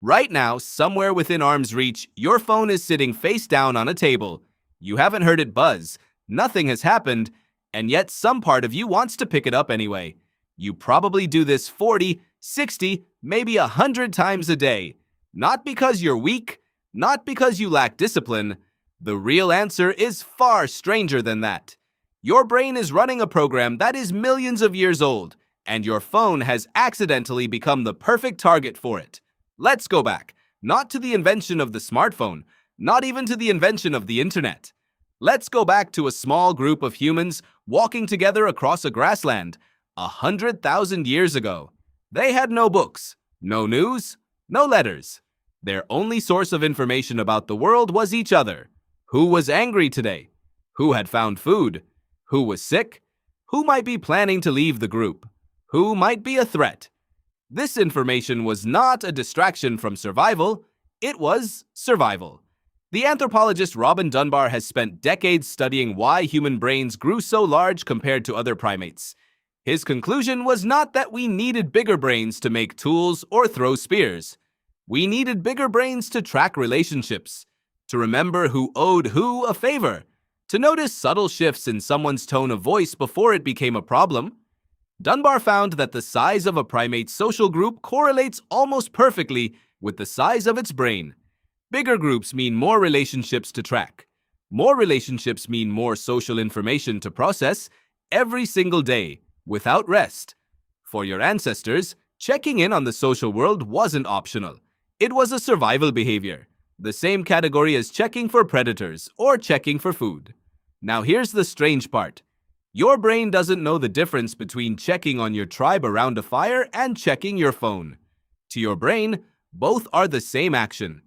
Right now, somewhere within arm's reach, your phone is sitting face down on a table. You haven't heard it buzz, nothing has happened, and yet some part of you wants to pick it up anyway. You probably do this 40, 60, maybe 100 times a day. Not because you're weak, not because you lack discipline. The real answer is far stranger than that. Your brain is running a program that is millions of years old, and your phone has accidentally become the perfect target for it. Let's go back, not to the invention of the smartphone, not even to the invention of the internet. Let's go back to a small group of humans walking together across a grassland 100,000 years ago. They had no books, no news, no letters. Their only source of information about the world was each other. Who was angry today? Who had found food? Who was sick? Who might be planning to leave the group? Who might be a threat? This information was not a distraction from survival, it was survival. The anthropologist Robin Dunbar has spent decades studying why human brains grew so large compared to other primates. His conclusion was not that we needed bigger brains to make tools or throw spears. We needed bigger brains to track relationships, to remember who owed who a favor, to notice subtle shifts in someone's tone of voice before it became a problem. Dunbar found that the size of a primate's social group correlates almost perfectly with the size of its brain. Bigger groups mean more relationships to track. More relationships mean more social information to process every single day, without rest. For your ancestors, checking in on the social world wasn't optional. It was a survival behavior, the same category as checking for predators or checking for food. Now here's the strange part. Your brain doesn't know the difference between checking on your tribe around a fire and checking your phone. To your brain, both are the same action.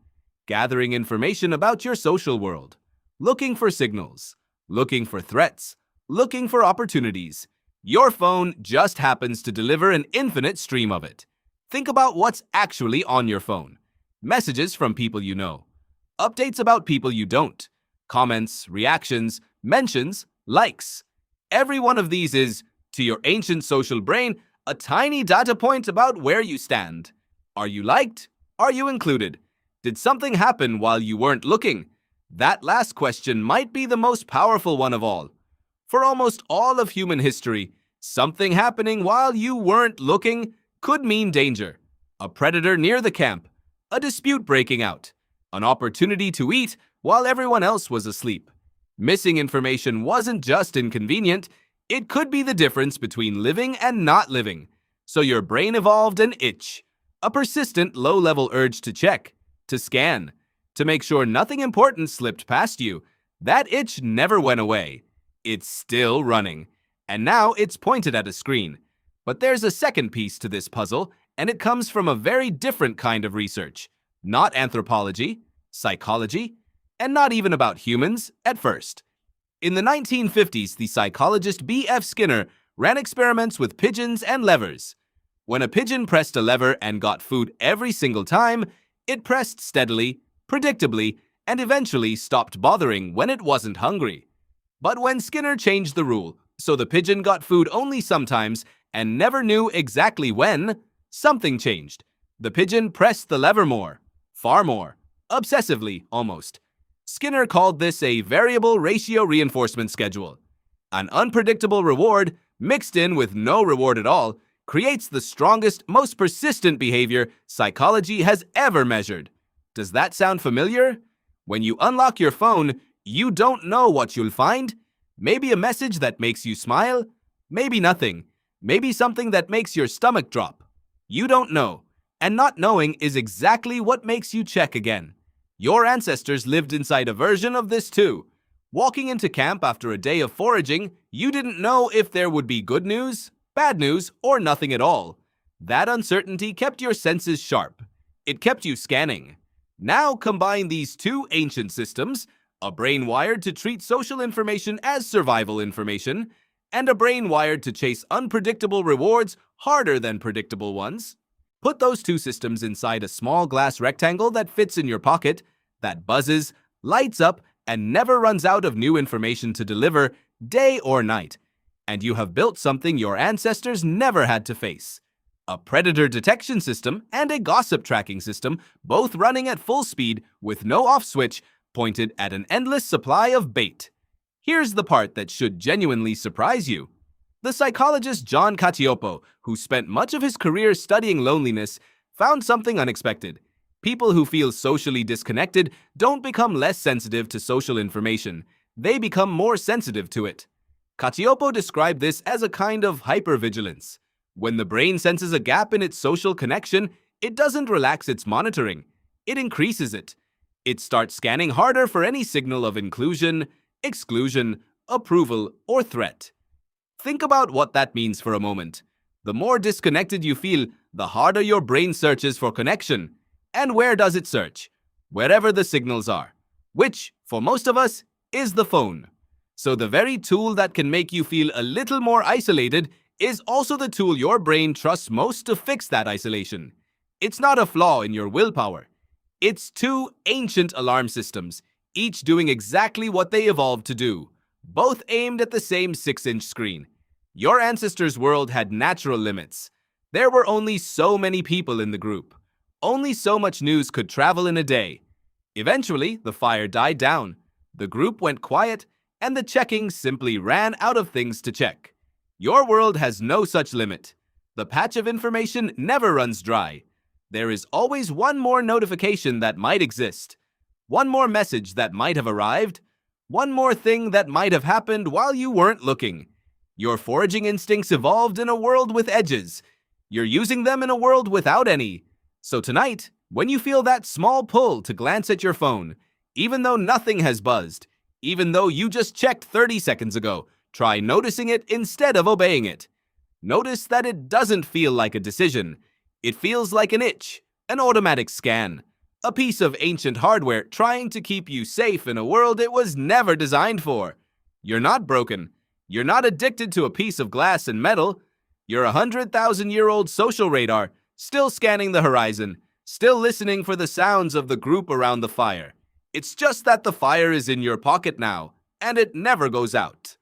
Gathering information about your social world. Looking for signals. Looking for threats. Looking for opportunities. Your phone just happens to deliver an infinite stream of it. Think about what's actually on your phone. Messages from people you know. Updates about people you don't. Comments, reactions, mentions, likes. Every one of these is, to your ancient social brain, a tiny data point about where you stand. Are you liked? Are you included? Did something happen while you weren't looking? That last question might be the most powerful one of all. For almost all of human history, something happening while you weren't looking could mean danger. A predator near the camp, a dispute breaking out, an opportunity to eat while everyone else was asleep. Missing information wasn't just inconvenient, it could be the difference between living and not living. So your brain evolved an itch, a persistent low-level urge to check, to scan, to make sure nothing important slipped past you. That itch never went away. It's still running, and now it's pointed at a screen. But there's a second piece to this puzzle, and it comes from a very different kind of research. Not anthropology, psychology, and not even about humans at first. In the 1950s, the psychologist B.F. Skinner ran experiments with pigeons and levers. When a pigeon pressed a lever and got food every single time, it pressed steadily, predictably, and eventually stopped bothering when it wasn't hungry. But when Skinner changed the rule, so the pigeon got food only sometimes and never knew exactly when, something changed. The pigeon pressed the lever more, far more, obsessively almost. Skinner called this a variable ratio reinforcement schedule. An unpredictable reward mixed in with no reward at all creates the strongest, most persistent behavior psychology has ever measured. Does that sound familiar? When you unlock your phone, you don't know what you'll find. Maybe a message that makes you smile, maybe nothing, maybe something that makes your stomach drop. You don't know, and not knowing is exactly what makes you check again. Your ancestors lived inside a version of this too. Walking into camp after a day of foraging, you didn't know if there would be good news, bad news, or nothing at all. That uncertainty kept your senses sharp. It kept you scanning. Now combine these two ancient systems, a brain wired to treat social information as survival information, and a brain wired to chase unpredictable rewards harder than predictable ones. Put those two systems inside a small glass rectangle that fits in your pocket, that buzzes, lights up, and never runs out of new information to deliver, day or night. And you have built something your ancestors never had to face. a predator detection system, and a gossip tracking system, both running at full speed with no off switch, pointed at an endless supply of bait. Here's the part that should genuinely surprise you. The psychologist John Cacioppo, who spent much of his career studying loneliness, found something unexpected. People who feel socially disconnected don't become less sensitive to social information. They become more sensitive to it. Cacioppo described this as a kind of hypervigilance. When the brain senses a gap in its social connection, it doesn't relax its monitoring. It increases it. It starts scanning harder for any signal of inclusion, exclusion, approval, or threat. Think about what that means for a moment. The more disconnected you feel, the harder your brain searches for connection. And where does it search? Wherever the signals are, which, for most of us, is the phone. So the very tool that can make you feel a little more isolated is also the tool your brain trusts most to fix that isolation. It's not a flaw in your willpower. It's two ancient alarm systems, each doing exactly what they evolved to do, both aimed at the same 6-inch screen. Your ancestors' world had natural limits. There were only so many people in the group. Only so much news could travel in a day. Eventually, the fire died down. The group went quiet, and the checking simply ran out of things to check. Your world has no such limit. The patch of information never runs dry. There is always one more notification that might exist, one more message that might have arrived, one more thing that might have happened while you weren't looking. Your foraging instincts evolved in a world with edges. You're using them in a world without any. So tonight, when you feel that small pull to glance at your phone, even though nothing has buzzed, even though you just checked 30 seconds ago, try noticing it instead of obeying it. Notice that it doesn't feel like a decision. It feels like an itch, an automatic scan, a piece of ancient hardware trying to keep you safe in a world it was never designed for. You're not broken. You're not addicted to a piece of glass and metal. You're a 100,000-year-old social radar, still scanning the horizon, still listening for the sounds of the group around the fire. It's just that the fire is in your pocket now, and it never goes out.